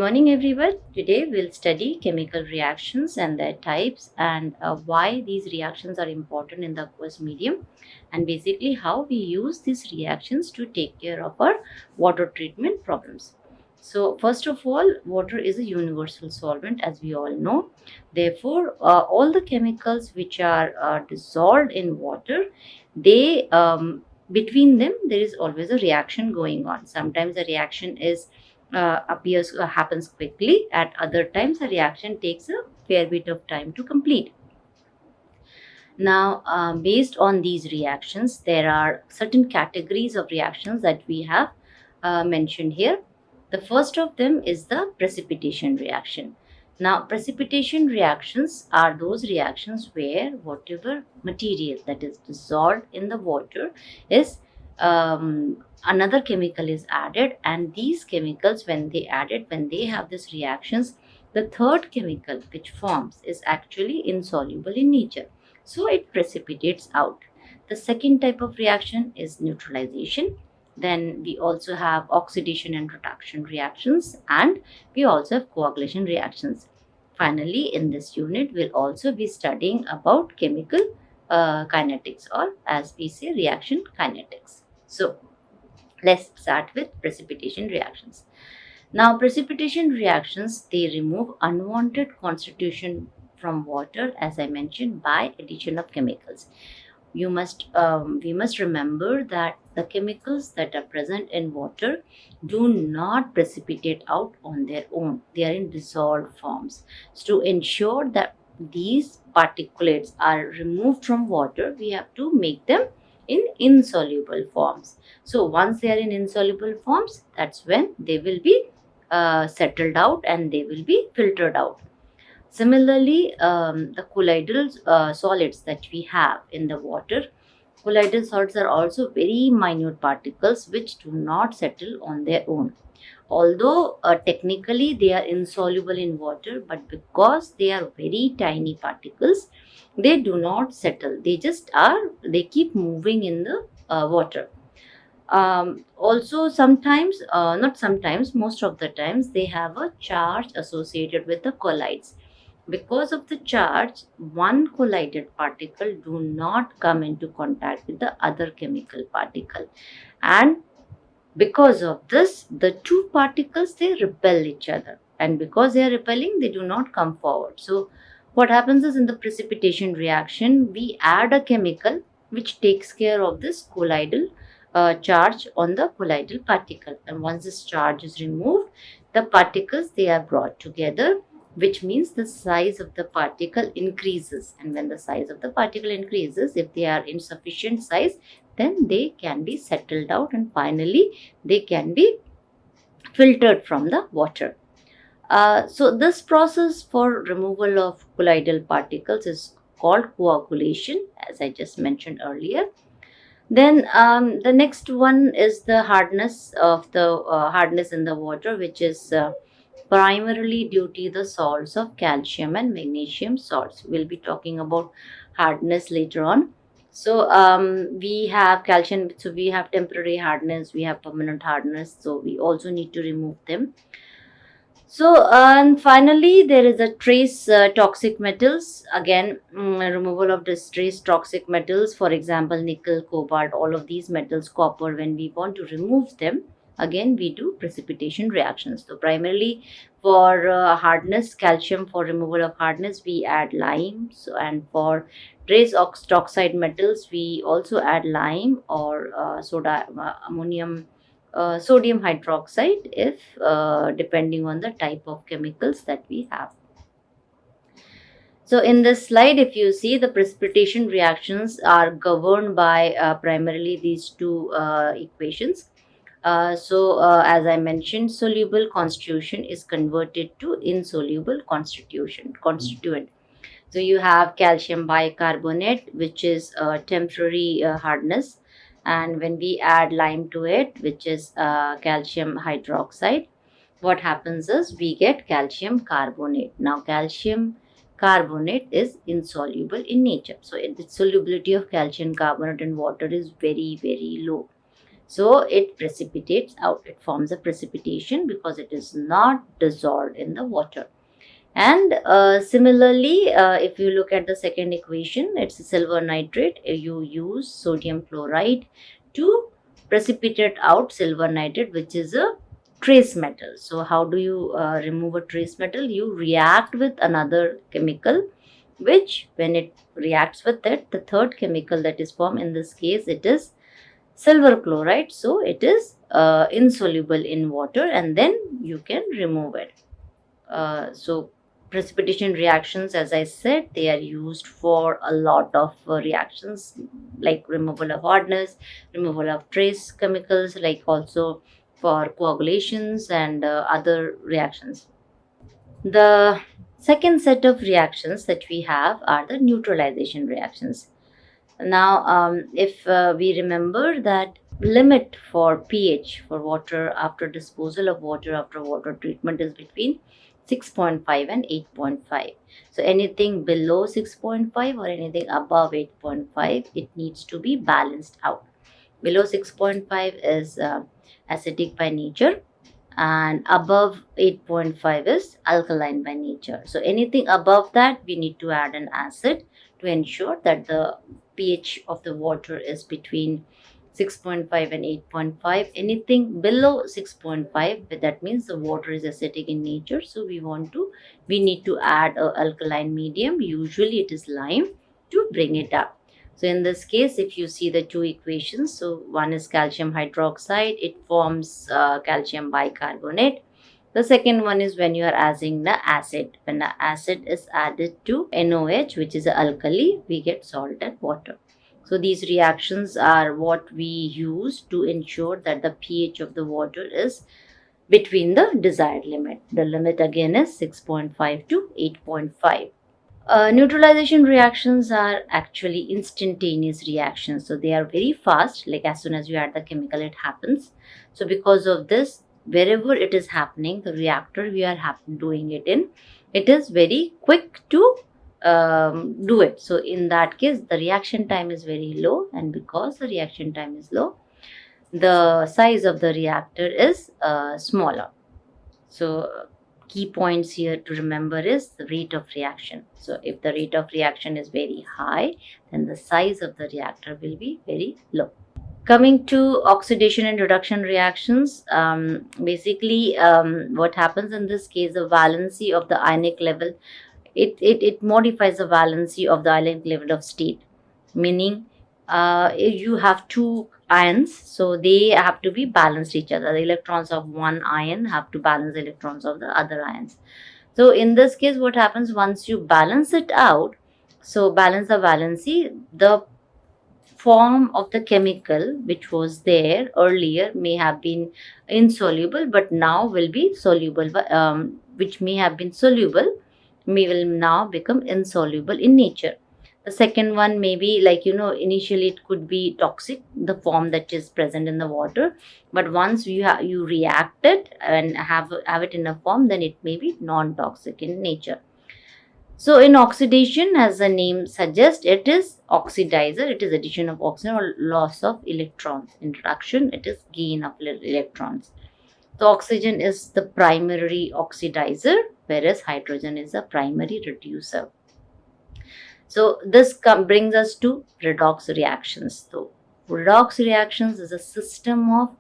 morning, everyone. Today we'll study chemical reactions and their types and why these reactions are important in the aqueous medium, and basically how we use these reactions to take care of our water treatment problems. So, first of all, water is a universal solvent, as we all know. Therefore, all the chemicals which are dissolved in water, they between them there is always a reaction going on. Sometimes the reaction is appears happens quickly. At other times, the reaction takes a fair bit of time to complete. Now, based on these reactions, there are certain categories of reactions that we have mentioned here. The first of them is the precipitation reaction. Now, precipitation reactions are those reactions where whatever material that is dissolved in the water is another chemical is added, and these chemicals, when they have these reactions, the third chemical which forms is actually insoluble in nature, so it precipitates out. The second type of reaction is neutralization. Then we also have oxidation and reduction reactions, and we also have coagulation reactions. Finally, in this unit, we'll also be studying about chemical kinetics, or as we say, reaction kinetics. So, let's start with precipitation reactions. Now, precipitation reactions, they remove unwanted constitution from water, as I mentioned, by addition of chemicals. We must remember that the chemicals that are present in water do not precipitate out on their own. They are in dissolved forms. So, to ensure that these particulates are removed from water, we have to make them in insoluble forms. So, once they are in insoluble forms, that's when they will be settled out and they will be filtered out. Similarly, the colloidal solids that we have in the water, colloidal solids are also very minute particles which do not settle on their own. Although technically they are insoluble in water, but because they are very tiny particles, they do not settle. They keep moving in the water. Also, sometimes, not sometimes, most of the times, they have a charge associated with the colloids. Because of the charge, one collided particle do not come into contact with the other chemical particle, and because of this, the two particles, they repel each other, and because they are repelling, they do not come forward. So what happens is, in the precipitation reaction, we add a chemical which takes care of this colloidal charge on the colloidal particle, and once this charge is removed, the particles, they are brought together, which means the size of the particle increases. And when the size of the particle increases, if they are in sufficient size, then they can be settled out, and finally they can be filtered from the water. So this process for removal of colloidal particles is called coagulation, as I just mentioned earlier. Then the next one is the hardness in the water, which is primarily due to the salts of calcium and magnesium salts. We'll be talking about hardness later on. So we have calcium, so we have temporary hardness, we have permanent hardness, so we also need to remove them. So, and finally, there is a trace toxic metals. Again, removal of this trace toxic metals, for example, nickel, cobalt, all of these metals, copper, when we want to remove them, again, we do precipitation reactions. So, primarily for hardness, calcium, for removal of hardness, we add lime. So, and for trace oxide metals, we also add lime or ammonium sodium hydroxide, if depending on the type of chemicals that we have. So in this slide, if you see, the precipitation reactions are governed by primarily these two equations. As I mentioned, soluble constitution is converted to insoluble constituent. So you have calcium bicarbonate, which is a temporary hardness, and when we add lime to it, which is calcium hydroxide, what happens is we get calcium carbonate. Now, calcium carbonate is insoluble in nature, so the solubility of calcium carbonate in water is very, very low. So it precipitates out, it forms a precipitation because it is not dissolved in the water. And similarly, if you look at the second equation, it's a silver nitrate. You use sodium chloride to precipitate out silver nitrate, which is a trace metal. So how do you remove a trace metal? You react with another chemical, which when it reacts with it, the third chemical that is formed, in this case it is silver chloride. So it is insoluble in water, and then you can remove it. So precipitation reactions, as I said, they are used for a lot of reactions, like removal of hardness, removal of trace chemicals, like also for coagulations and other reactions. The second set of reactions that we have are the neutralization reactions. Now, if we remember that limit for pH for water after disposal of water after water treatment is between 6.5 and 8.5. So anything below 6.5 or anything above 8.5, it needs to be balanced out. Below 6.5 is acidic by nature, and above 8.5 is alkaline by nature. So anything above that, we need to add an acid to ensure that the pH of the water is between 6.5 and 8.5. Anything below 6.5, that means the water is acidic in nature, so we need to add a alkaline medium, usually it is lime, to bring it up. So in this case, if you see the two equations, so one is calcium hydroxide, it forms calcium bicarbonate. The second one is when you are adding the acid. When the acid is added to NOH, which is an alkali, we get salt and water. So these reactions are what we use to ensure that the pH of the water is between the desired limit. The limit again is 6.5 to 8.5. Neutralization reactions are actually instantaneous reactions, so they are very fast, like as soon as you add the chemical it happens. So because of this, wherever it is happening, the reactor we are doing it in, it is very quick to do it. So in that case, the reaction time is very low, and because the reaction time is low, the size of the reactor is smaller. So key points here to remember is the rate of reaction. So if the rate of reaction is very high, then the size of the reactor will be very low. Coming to oxidation and reduction reactions, basically what happens in this case, the valency of the ionic level, it modifies the valency of the ionic level of state, meaning if you have two ions, so they have to be balanced each other. The electrons of one ion have to balance the electrons of the other ions. So in this case, what happens once you balance it out, so balance the valency, the form of the chemical which was there earlier may have been insoluble, but now will be soluble, which may have been soluble may will now become insoluble in nature. The second one may be, like, initially it could be toxic, the form that is present in the water, but once you react it and have it in a form, then it may be non-toxic in nature. So in oxidation, as the name suggests, it is oxidizer, it is addition of oxygen or loss of electrons. In reduction, it is gain of electrons. So oxygen is the primary oxidizer, whereas hydrogen is the primary reducer. So this brings us to redox reactions. So redox reactions is a system of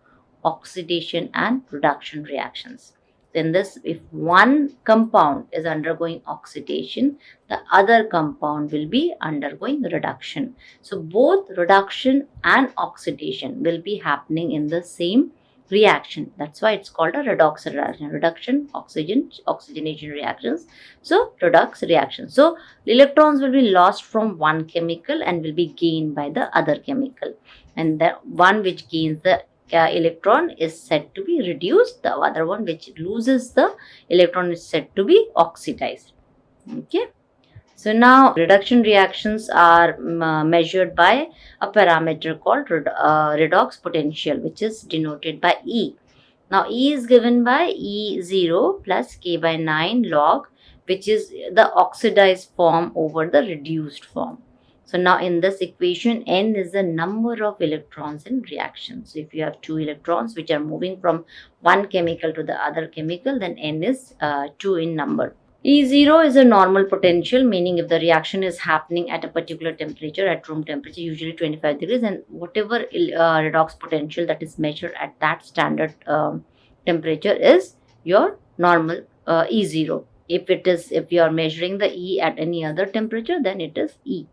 oxidation and reduction reactions. In this, if one compound is undergoing oxidation, the other compound will be undergoing reduction. So both reduction and oxidation will be happening in the same reaction. That's why it's called a redox reaction. Reduction, oxygenation reactions. So redox reaction. So electrons will be lost from one chemical and will be gained by the other chemical. And the one which gains the electron is said to be reduced. The other one which loses the electron is said to be oxidized. Okay. So now reduction reactions are measured by a parameter called redox potential, which is denoted by E. Now E is given by E0 plus K by 9 log, which is the oxidized form over the reduced form. So now in this equation, N is the number of electrons in reaction. So if you have two electrons which are moving from one chemical to the other chemical, then N is 2 in number. E0 is a normal potential, meaning if the reaction is happening at a particular temperature, at room temperature, usually 25 degrees, and whatever redox potential that is measured at that standard temperature is your normal E0. If you are measuring the E at any other temperature, then it is E,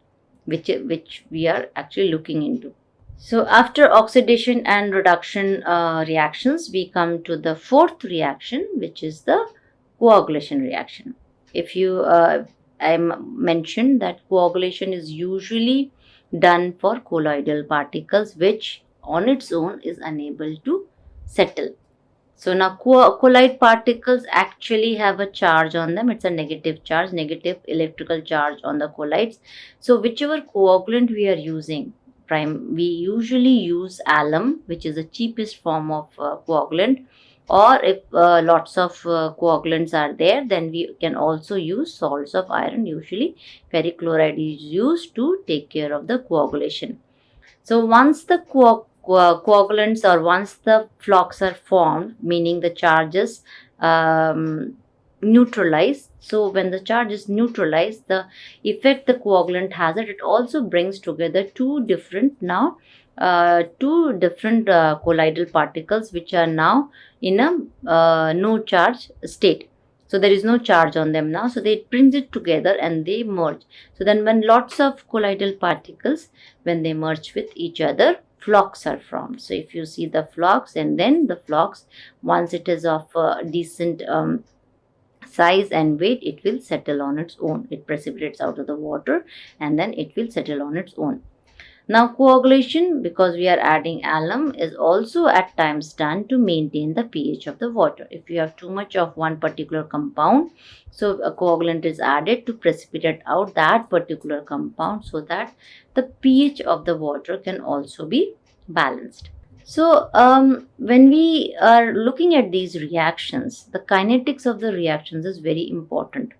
which we are actually looking into. So after oxidation and reduction reactions, we come to the fourth reaction, which is the coagulation reaction. If you I mentioned that coagulation is usually done for colloidal particles which on its own is unable to settle. So now colloid particles actually have a charge on them. It's a negative charge, negative electrical charge on the colloids. So whichever coagulant we are using, we usually use alum, which is the cheapest form of coagulant, or if lots of coagulants are there, then we can also use salts of iron. Usually ferrichloride is used to take care of the coagulation. So once the coagulants, or once the flocks are formed, meaning the charges neutralized. So when the charge is neutralized, the effect the coagulant has, it also brings together two different colloidal particles which are now in a no charge state. So there is no charge on them now. So they brings it together and they merge. So then when lots of colloidal particles, when they merge with each other, flocks are formed. So if you see the flocks, and then the flocks, once it is of decent size and weight, it will settle on its own. It precipitates out of the water and then it will settle on its own. Now coagulation, because we are adding alum, is also at times done to maintain the pH of the water. If you have too much of one particular compound, so a coagulant is added to precipitate out that particular compound so that the pH of the water can also be balanced. So when we are looking at these reactions, the kinetics of the reactions is very important.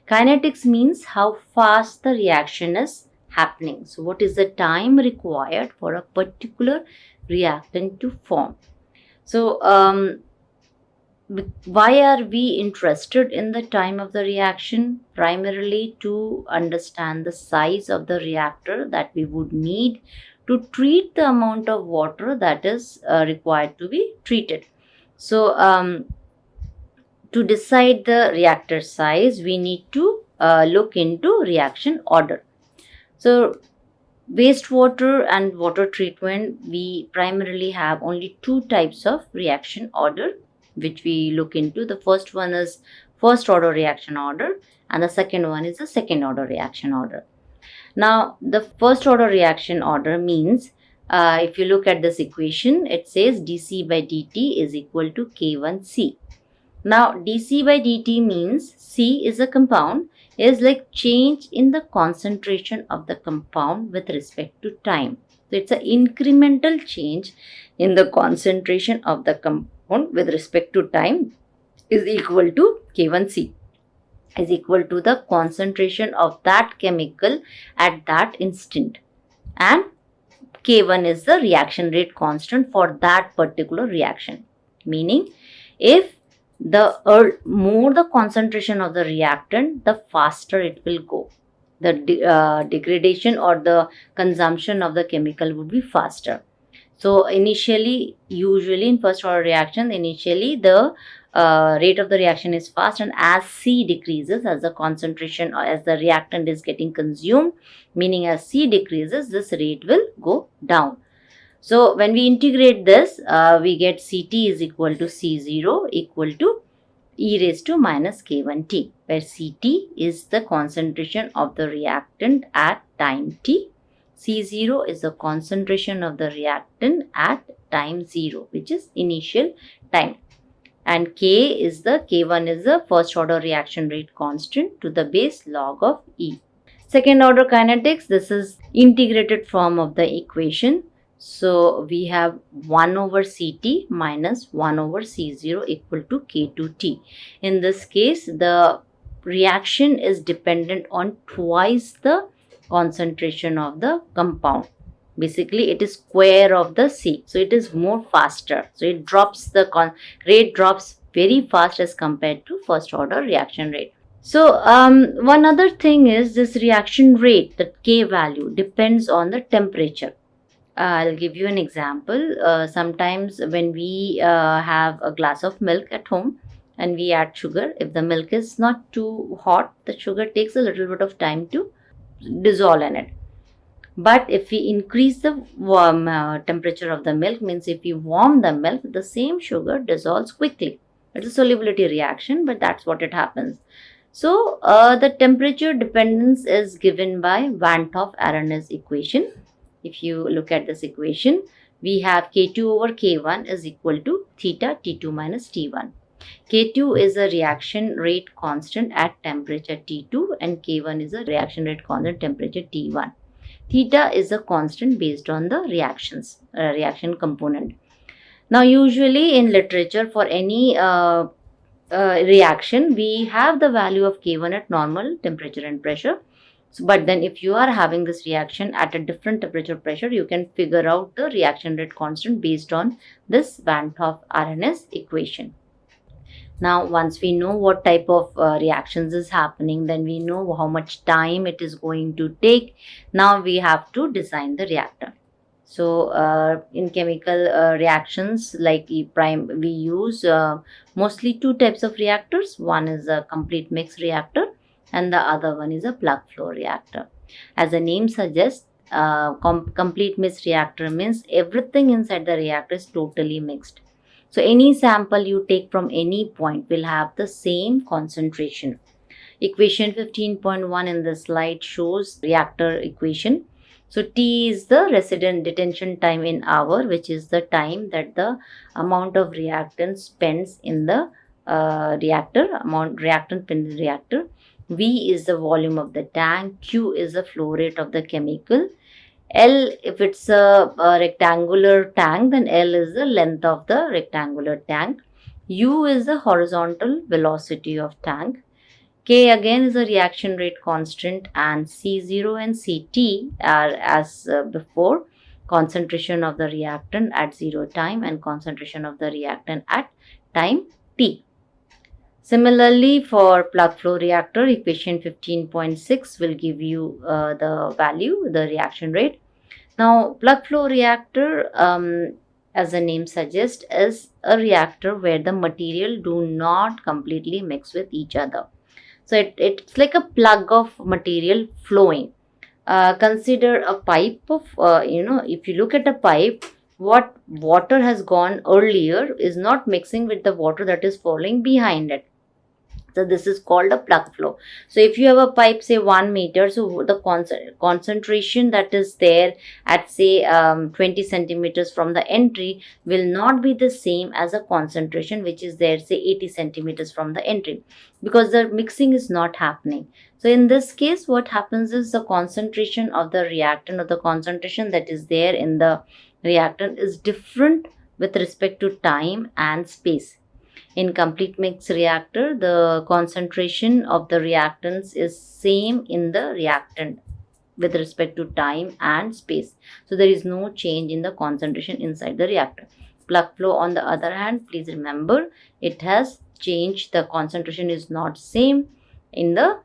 Kinetics means how fast the reaction is happening. So what is the time required for a particular reactant to form? So why are we interested in the time of the reaction? Primarily to understand the size of the reactor that we would need to treat the amount of water that is required to be treated. So to decide the reactor size, we need to look into reaction order. So wastewater and water treatment, we primarily have only two types of reaction order which we look into. The first one is first order reaction order, and the second one is the second order reaction order. Now the first order reaction order means, if you look at this equation, it says dC by dt is equal to K1C. Now dC by dt means C is a compound, is like change in the concentration of the compound with respect to time. So it's an incremental change in the concentration of the compound with respect to time is equal to K1C, is equal to the concentration of that chemical at that instant, and K1 is the reaction rate constant for that particular reaction. Meaning, if the more the concentration of the reactant, the faster it will go. The degradation or the consumption of the chemical would be faster. So initially, usually in first order reaction, initially the rate of the reaction is fast, and as C decreases, as the concentration or as the reactant is getting consumed, meaning as C decreases, this rate will go down. So when we integrate this, we get Ct is equal to C0 equal to e raised to minus K1T, where Ct is the concentration of the reactant at time t. C0 is the concentration of the reactant at time 0, which is initial time. And K1 is the first order reaction rate constant to the base log of E. Second order kinetics, this is integrated form of the equation. So we have 1 over Ct minus 1 over C0 equal to K2T. In this case, the reaction is dependent on twice the concentration of the compound. Basically, it is square of the C, so it is more faster. So it drops rate drops very fast as compared to first order reaction rate. So one other thing is this reaction rate, the K value, depends on the temperature. I'll give you an example. Sometimes when we have a glass of milk at home and we add sugar, if the milk is not too hot, the sugar takes a little bit of time to dissolve in it. But if we increase the warm temperature of the milk, means if we warm the milk, the same sugar dissolves quickly. It's a solubility reaction, but that's what it happens. So the temperature dependence is given by Van 't Hoff-Arrhenius equation. If you look at this equation, we have K2 over K1 is equal to theta T2 minus T1. K2 is a reaction rate constant at temperature T2 and K1 is a reaction rate constant temperature T1. Theta is a constant based on the reaction component. Now, usually in literature for any reaction, we have the value of K1 at normal temperature and pressure. So, but then if you are having this reaction at a different temperature pressure, you can figure out the reaction rate constant based on this Van 't Hoff-Arrhenius equation. Now, once we know what type of reactions is happening, then we know how much time it is going to take. Now we have to design the reactor. So in chemical reactions like we use mostly two types of reactors. One is a complete mix reactor and the other one is a plug flow reactor. As the name suggests, complete mix reactor means everything inside the reactor is totally mixed. So any sample you take from any point will have the same concentration. Equation 15.1 in the slide shows reactor equation. So T is the resident detention time in hour, which is the time that the amount of reactant spends in the reactant in the reactor. V is the volume of the tank. Q is the flow rate of the chemical. L, if it's a rectangular tank, then L is the length of the rectangular tank. U is the horizontal velocity of tank. K again is a reaction rate constant, and C0 and Ct are as before, concentration of the reactant at 0 time and concentration of the reactant at time t. Similarly, for plug flow reactor, equation 15.6 will give you the value, the reaction rate. Now, plug flow reactor, as the name suggests, is a reactor where the material do not completely mix with each other. So it's like a plug of material flowing. Consider a pipe of, if you look at a pipe, what water has gone earlier is not mixing with the water that is falling behind it. So this is called a plug flow. So if you have a pipe, say 1 meter, so the concentration that is there at say 20 centimeters from the entry will not be the same as a concentration which is there say 80 centimeters from the entry, because the mixing is not happening. So in this case, what happens is the concentration of the reactant or the concentration that is there in the reactant is different with respect to time and space. In complete mix reactor, the concentration of the reactants is same in the reactant with respect to time and space. So there is no change in the concentration inside the reactor. Plug flow on the other hand, please remember, it has changed. The concentration is not same in the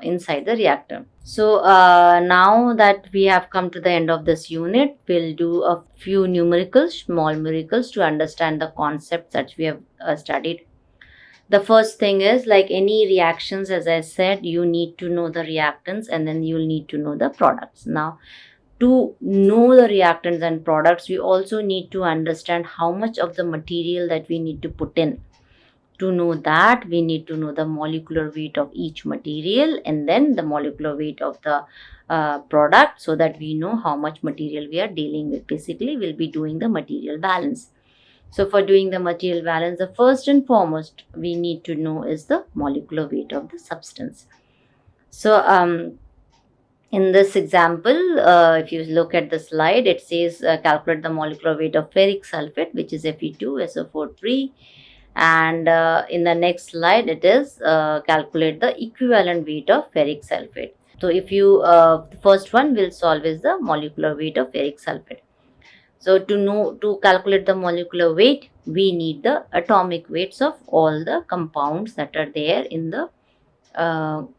inside the reactor. So now that we have come to the end of this unit, we'll do a few numericals, small miracles, to understand the concepts that we have studied. The first thing is, like any reactions, as I said, you need to know the reactants and then you'll need to know the products. Now, to know the reactants and products, we also need to understand how much of the material that we need to put in. To know that, we need to know the molecular weight of each material and then the molecular weight of the product, so that we know how much material we are dealing with. Basically, we'll be doing the material balance. So for doing the material balance, the first and foremost we need to know is the molecular weight of the substance. So in this example, if you look at the slide, it says calculate the molecular weight of ferric sulfate, which is Fe2SO4 and in the next slide it is calculate the equivalent weight of ferric sulfate. So if you, the first one we'll solve is the molecular weight of ferric sulfate. So to calculate the molecular weight, we need the atomic weights of all the compounds that are there in the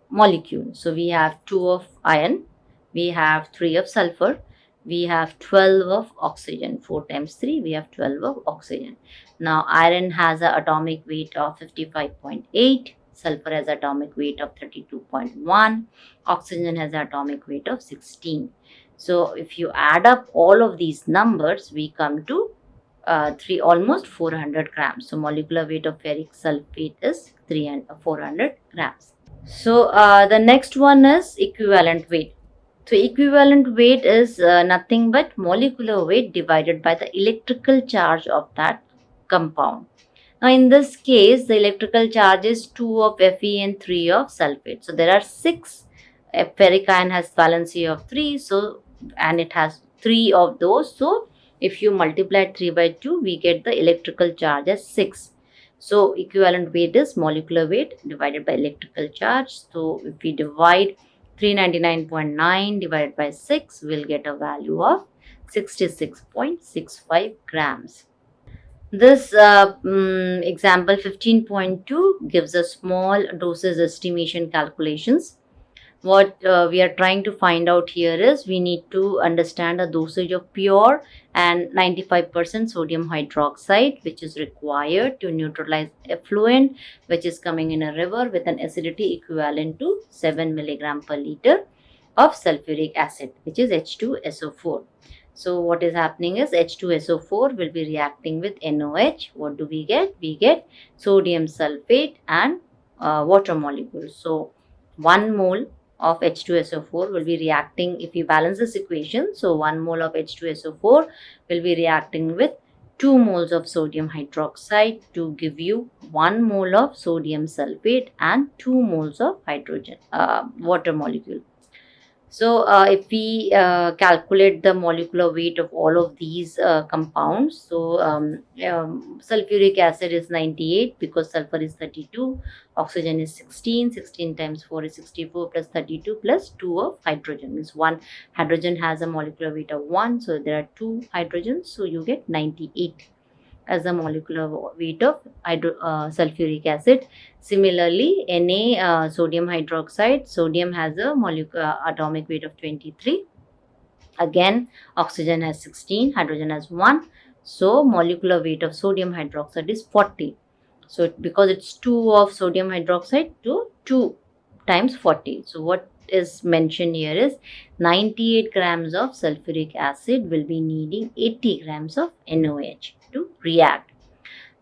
molecule. So we have 2 of iron, we have 3 of sulfur, we have 12 of oxygen. 4 times 3, we have 12 of oxygen. Now iron has an atomic weight of 55.8, sulfur has atomic weight of 32.1, oxygen has atomic weight of 16. So if you add up all of these numbers, we come to almost 400 grams. So molecular weight of ferric sulfate is 400 grams. So the next one is equivalent weight. So equivalent weight is nothing but molecular weight divided by the electrical charge of that compound. Now in this case, the electrical charge is 2 of Fe and 3 of sulfate. So there are 6. Ferric ion has valency of 3, so and it has 3 of those. So if you multiply 3 by 2, we get the electrical charge as 6. So equivalent weight is molecular weight divided by electrical charge. So if we divide 399.9 divided by 6, we'll get a value of 66.65 grams. This example 15.2 gives a small doses estimation calculations. What we are trying to find out here is we need to understand a dosage of pure and 95% sodium hydroxide, which is required to neutralize effluent which is coming in a river with an acidity equivalent to 7 milligram per liter of sulfuric acid, which is H2SO4. So what is happening is H2SO4 will be reacting with NOH. What do we get? We get sodium sulfate and water molecules. So 1 mole of H2SO4 will be reacting, if we balance this equation, so 1 mole of H2SO4 will be reacting with 2 moles of sodium hydroxide to give you 1 mole of sodium sulfate and 2 moles of hydrogen water molecule. So if we calculate the molecular weight of all of these compounds, so sulfuric acid is 98 because sulfur is 32, oxygen is 16, 16 times 4 is 64 plus 32 plus 2 of hydrogen, means 1 hydrogen has a molecular weight of 1, so there are 2 hydrogens, so you get 98 as the molecular weight of sulfuric acid. Similarly, Na sodium hydroxide, sodium has a molecular atomic weight of 23. Again, oxygen has 16, hydrogen has 1. So molecular weight of sodium hydroxide is 40. So because it's 2 of sodium hydroxide to 2 times 40. So what is mentioned here is 98 grams of sulfuric acid will be needing 80 grams of NOH to react.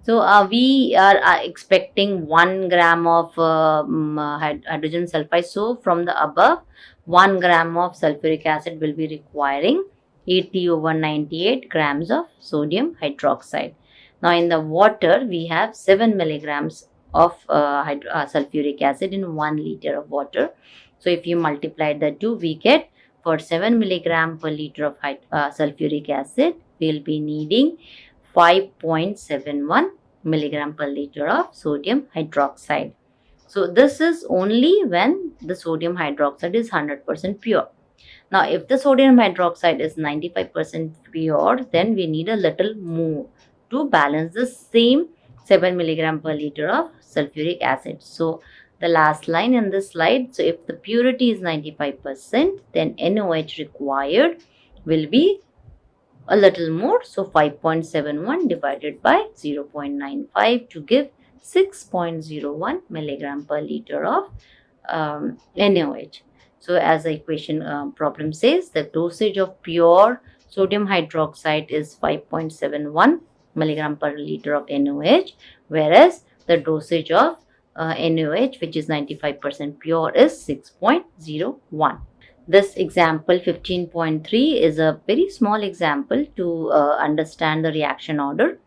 So we are expecting 1 gram of hydrogen sulfide. So from the above, 1 gram of sulfuric acid will be requiring 80 over 98 grams of sodium hydroxide. Now in the water, we have 7 milligrams of sulfuric acid in 1 liter of water. So if you multiply the two, we get for 7 milligram per liter of sulfuric acid, we will be needing 5.71 milligram per liter of sodium hydroxide. So this is only when the sodium hydroxide is 100% pure. Now if the sodium hydroxide is 95% pure, then we need a little more to balance the same 7 milligram per liter of sulfuric acid. So the last line in this slide, so if the purity is 95%, then NOH required will be a little more, so 5.71 divided by 0.95 to give 6.01 milligram per liter of NaOH. So as the equation problem says, the dosage of pure sodium hydroxide is 5.71 milligram per liter of NaOH, whereas the dosage of NaOH, which is 95% pure, is 6.01. This example 15.3 is a very small example to understand the reaction order.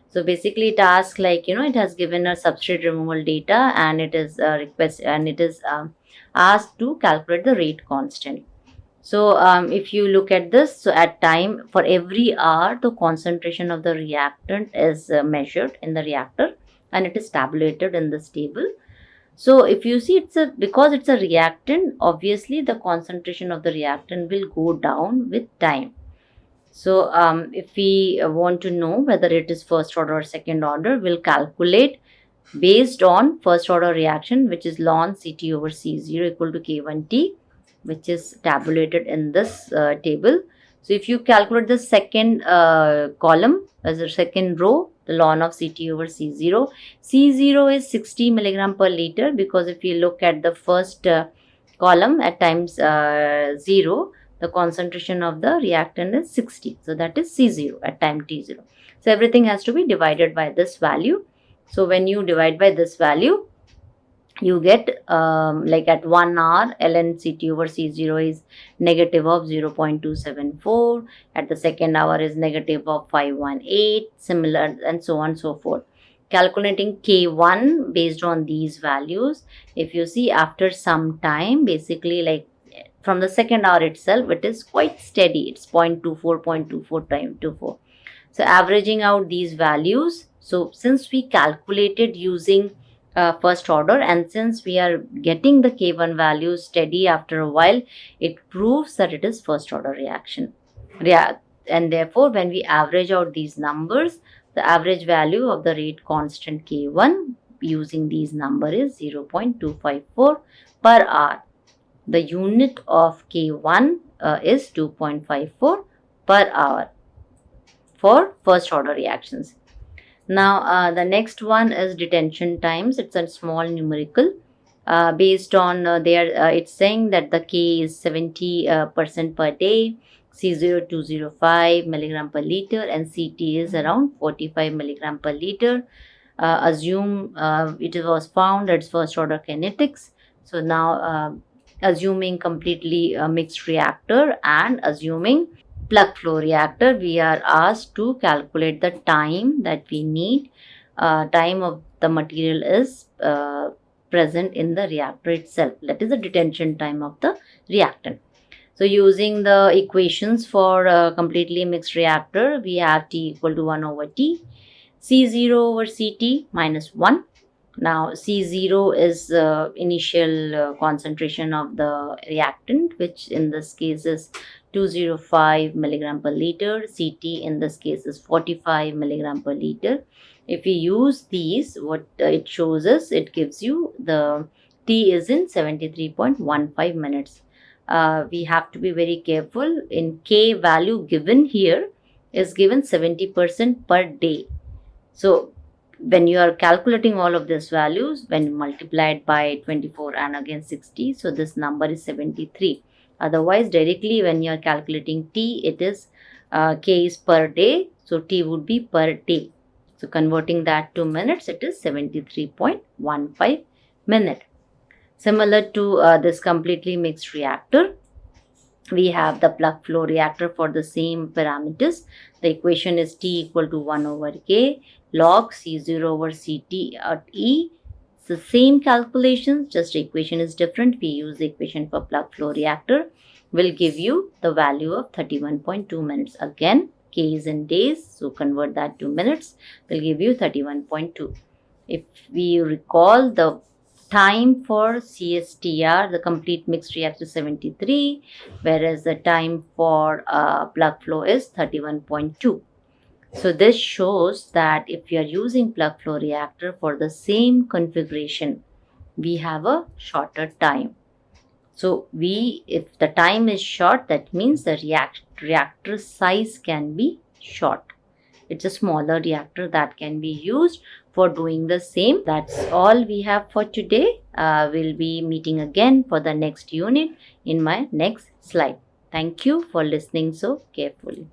So basically it asks, like, it has given a substrate removal data, and it is asked to calculate the rate constant. So if you look at this, so at time, for every hour, the concentration of the reactant is measured in the reactor, and it is tabulated in this table. So if you see, because it's a reactant, obviously the concentration of the reactant will go down with time. So if we want to know whether it is first order or second order, we'll calculate based on first order reaction, which is ln Ct over C0 equal to K1T, which is tabulated in this table. So if you calculate the second column as a second row, the ln of Ct over C0, C0 is 60 milligram per liter, because if you look at the first column at times 0, the concentration of the reactant is 60. So that is C0 at time T0. So everything has to be divided by this value. So when you divide by this value, you get like at 1 hour, ln Ct over C0 is negative of 0.274. At the second hour is negative of 518, similar, and so on and so forth. Calculating K1 based on these values, if you see after some time, basically like from the second hour itself, it is quite steady. It's 0.24 time 24. So averaging out these values, so since we calculated using first order, and since we are getting the K1 values steady after a while, it proves that it is first order reaction. And therefore, when we average out these numbers, the average value of the rate constant K1 using these number is 0.254 per hour. The unit of K1 is 2.54 per hour for first order reactions. Now the next one is detention times. It's a small numerical based on it's saying that the K is 70% per day, C0 205 milligram per liter, and Ct is around 45 milligram per liter. Assume it was found at first order kinetics. So now assuming completely mixed reactor and assuming plug flow reactor, we are asked to calculate the time that we need. Time of the material is present in the reactor itself. That is the detention time of the reactant. So using the equations for a completely mixed reactor, we have T equal to 1 over T, C0 over Ct minus 1. Now C0 is initial concentration of the reactant, which in this case is 205 milligram per liter. Ct in this case is 45 milligram per liter. If we use these, what it shows us, it gives you the T is in 73.15 minutes. We have to be very careful. In K value given here is given 70% per day. So when you are calculating all of these values, when multiplied by 24 and again 60, so this number is 73. Otherwise, directly when you are calculating T, it is K is per day, so T would be per day. So converting that to minutes, it is 73.15 minute. Similar to this completely mixed reactor, we have the plug flow reactor for the same parameters. The equation is T equal to 1 over K log C0 over Ct at E. It's the same calculations, just equation is different. We use the equation for plug flow reactor. Will give you the value of 31.2 minutes. Again, K is in days, so convert that to minutes. Will give you 31.2. If we recall, the time for CSTR, the complete mixed reactor, 73, whereas the time for plug flow is 31.2. So this shows that if you are using plug flow reactor for the same configuration, we have a shorter time. So if the time is short, that means the reactor size can be short. It's a smaller reactor that can be used for doing the same. That's all we have for today. We'll be meeting again for the next unit in my next slide. Thank you for listening so carefully.